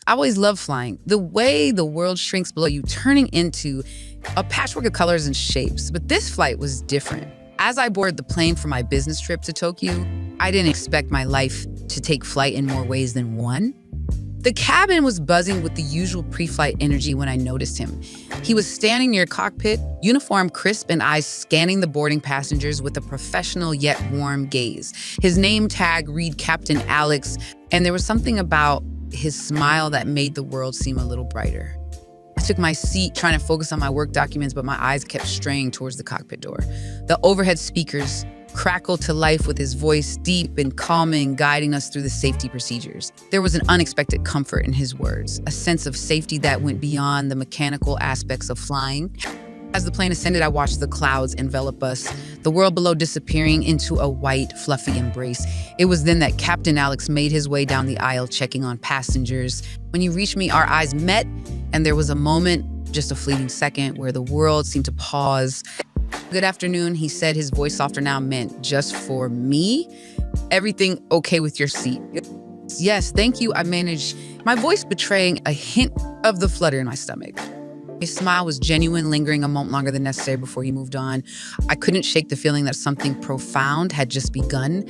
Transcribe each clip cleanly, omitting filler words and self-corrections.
I always love flying. The way the world shrinks below you, turning into a patchwork of colors and shapes. But this flight was different. As I boarded the plane for my business trip to Tokyo, I didn't expect my life to take flight in more ways than one. The cabin was buzzing with the usual pre-flight energy when I noticed him. He was standing near cockpit, uniform crisp and eyes scanning the boarding passengers with a professional yet warm gaze. His name tag read Captain Alex, and there was something about his smile that made the world seem a little brighter. I took my seat trying to focus on my work documents, but my eyes kept straying towards the cockpit door. The overhead speakers crackled to life with his voice, deep and calming, guiding us through the safety procedures. There was an unexpected comfort in his words, a sense of safety that went beyond the mechanical aspects of flying. As the plane ascended, I watched the clouds envelop us, the world below disappearing into a white, fluffy embrace. It was then that Captain Alex made his way down the aisle, checking on passengers. When he reached me, our eyes met, and there was a moment, just a fleeting second, where the world seemed to pause. "Good afternoon," he said, his voice softer now, meant just for me. "Everything okay with your seat?" "Yes, thank you," I managed, my voice betraying a hint of the flutter in my stomach. His smile was genuine, lingering a moment longer than necessary before he moved on. I couldn't shake the feeling that something profound had just begun.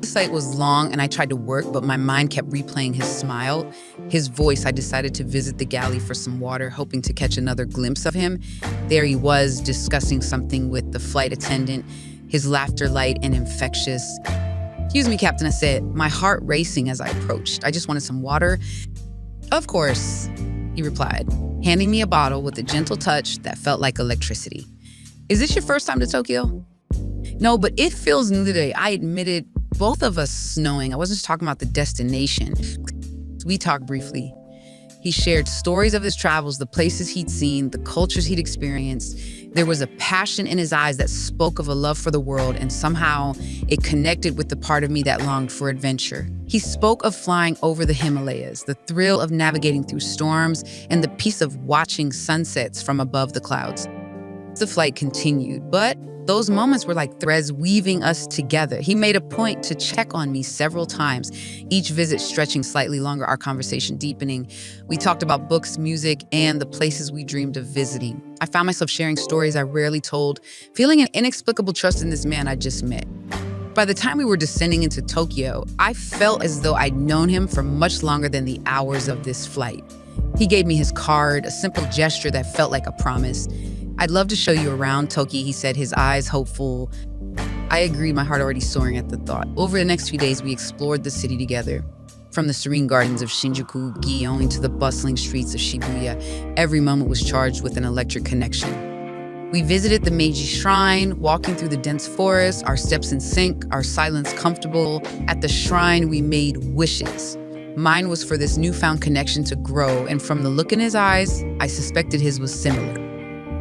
The flight was long and I tried to work, but my mind kept replaying his smile, his voice. I decided to visit the galley for some water, hoping to catch another glimpse of him. There he was, discussing something with the flight attendant, his laughter light and infectious. "Excuse me, Captain," I said, my heart racing as I approached. "I just wanted some water." "Of course," he replied, handing me a bottle with a gentle touch that felt like electricity. "Is this your first time to Tokyo?" "No, but it feels new today," I admitted, both of us knowing I wasn't just talking about the destination. We talked briefly. He shared stories of his travels, the places he'd seen, the cultures he'd experienced. There was a passion in his eyes that spoke of a love for the world, and somehow it connected with the part of me that longed for adventure. He spoke of flying over the Himalayas, the thrill of navigating through storms, and the peace of watching sunsets from above the clouds. The flight continued, but those moments were like threads weaving us together. He made a point to check on me several times, each visit stretching slightly longer, our conversation deepening. We talked about books, music, and the places we dreamed of visiting. I found myself sharing stories I rarely told, feeling an inexplicable trust in this man I just met. By the time we were descending into Tokyo, I felt as though I'd known him for much longer than the hours of this flight. He gave me his card, a simple gesture that felt like a promise. "I'd love to show you around Tokyo," he said, his eyes hopeful. I agreed, my heart already soaring at the thought. Over the next few days, we explored the city together. From the serene gardens of Shinjuku, Gyeonggi, to the bustling streets of Shibuya, every moment was charged with an electric connection. We visited the Meiji Shrine, walking through the dense forest, our steps in sync, our silence comfortable. At the shrine, we made wishes. Mine was for this newfound connection to grow, and from the look in his eyes, I suspected his was similar.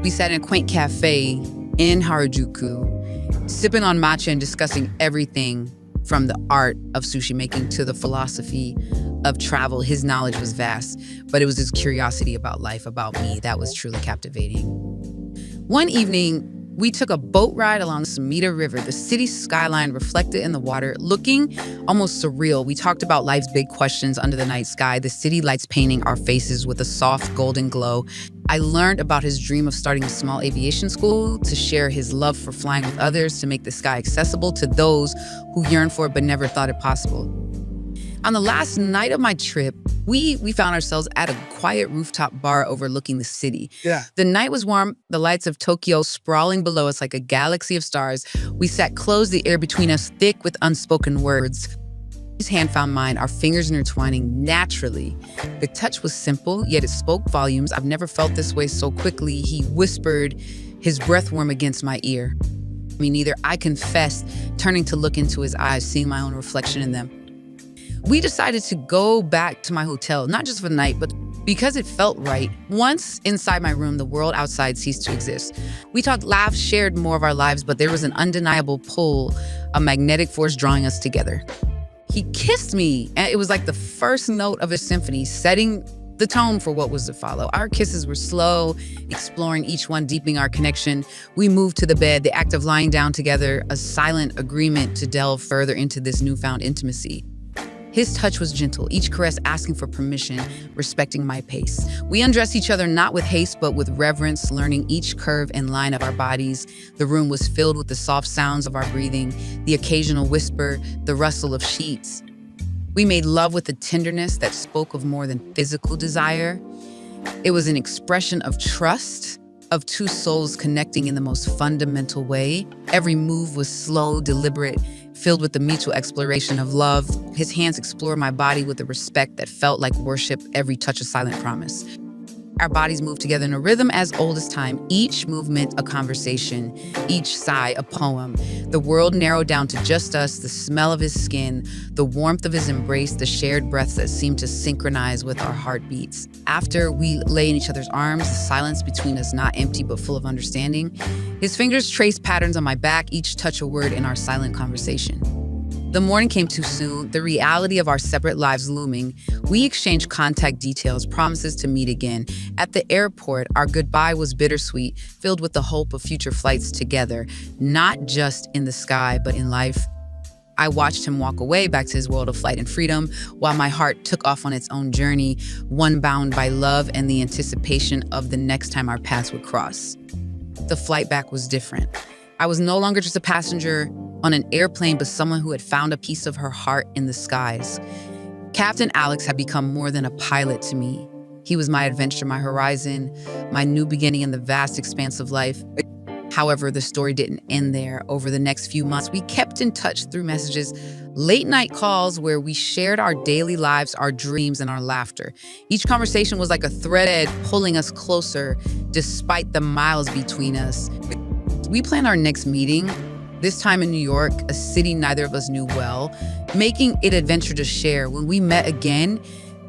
We sat in a quaint cafe in Harajuku, sipping on matcha and discussing everything from the art of sushi making to the philosophy of travel. His knowledge was vast, but it was his curiosity about life, about me, that was truly captivating. One evening, we took a boat ride along the Sumida River, the city's skyline reflected in the water, looking almost surreal. We talked about life's big questions under the night sky, the city lights painting our faces with a soft golden glow. I learned about his dream of starting a small aviation school, to share his love for flying with others, to make the sky accessible to those who yearn for it but never thought it possible. On the last night of my trip, we found ourselves at a quiet rooftop bar overlooking the city. Yeah. The night was warm, the lights of Tokyo sprawling below us like a galaxy of stars. We sat close, the air between us thick with unspoken words. His hand found mine, our fingers intertwining naturally. The touch was simple, yet it spoke volumes. I've never felt this way so quickly. He whispered, his breath warm against my ear. Me neither, I confessed, turning to look into his eyes, seeing my own reflection in them. We decided to go back to my hotel, not just for the night, but because it felt right. Once inside my room, the world outside ceased to exist. We talked, laughed, shared more of our lives, but there was an undeniable pull, a magnetic force drawing us together. He kissed me, and it was like the first note of a symphony, setting the tone for what was to follow. Our kisses were slow, exploring each one, deepening our connection. We moved to the bed, the act of lying down together, a silent agreement to delve further into this newfound intimacy. His touch was gentle, each caress asking for permission, respecting my pace. We undressed each other not with haste, but with reverence, learning each curve and line of our bodies. The room was filled with the soft sounds of our breathing, the occasional whisper, the rustle of sheets. We made love with a tenderness that spoke of more than physical desire. It was an expression of trust, of two souls connecting in the most fundamental way. Every move was slow, deliberate, filled with the mutual exploration of love. His hands explored my body with a respect that felt like worship, every touch a silent promise. Our bodies moved together in a rhythm as old as time, each movement a conversation, each sigh a poem. The world narrowed down to just us, the smell of his skin, the warmth of his embrace, the shared breaths that seemed to synchronize with our heartbeats. After we lay in each other's arms, the silence between us not empty but full of understanding. His fingers traced patterns on my back, each touch a word in our silent conversation. The morning came too soon, the reality of our separate lives looming. We exchanged contact details, promises to meet again. At the airport, our goodbye was bittersweet, filled with the hope of future flights together, not just in the sky, but in life. I watched him walk away back to his world of flight and freedom, while my heart took off on its own journey, one bound by love and the anticipation of the next time our paths would cross. The flight back was different. I was no longer just a passenger on an airplane, but someone who had found a piece of her heart in the skies. Captain Alex had become more than a pilot to me. He was my adventure, my horizon, my new beginning in the vast expanse of life. However, the story didn't end there. Over the next few months, we kept in touch through messages, late night calls where we shared our daily lives, our dreams, and our laughter. Each conversation was like a thread pulling us closer, despite the miles between us. We planned our next meeting, this time in New York, a city neither of us knew well, making it adventure to share. When we met again,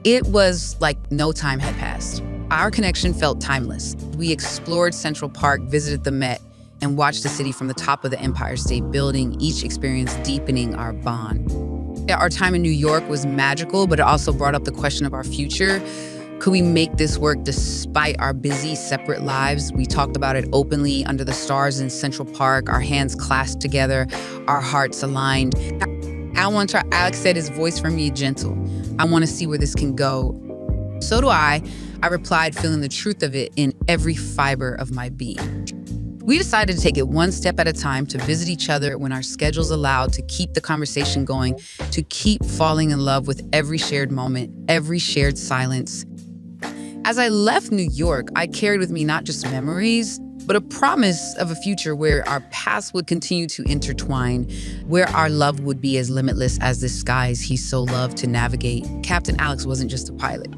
it was like no time had passed. Our connection felt timeless. We explored Central Park, visited the Met, and watched the city from the top of the Empire State Building, each experience deepening our bond. Our time in New York was magical, but it also brought up the question of our future. Could we make this work despite our busy, separate lives? We talked about it openly under the stars in Central Park, our hands clasped together, our hearts aligned. Alex said, his voice for me gentle. I want to see where this can go. So do I replied, feeling the truth of it in every fiber of my being. We decided to take it one step at a time, to visit each other when our schedules allowed, to keep the conversation going, to keep falling in love with every shared moment, every shared silence. As I left New York, I carried with me not just memories, but a promise of a future where our paths would continue to intertwine, where our love would be as limitless as the skies he so loved to navigate. Captain Alex wasn't just a pilot.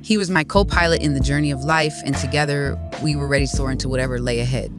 He was my co-pilot in the journey of life, and together we were ready to soar into whatever lay ahead.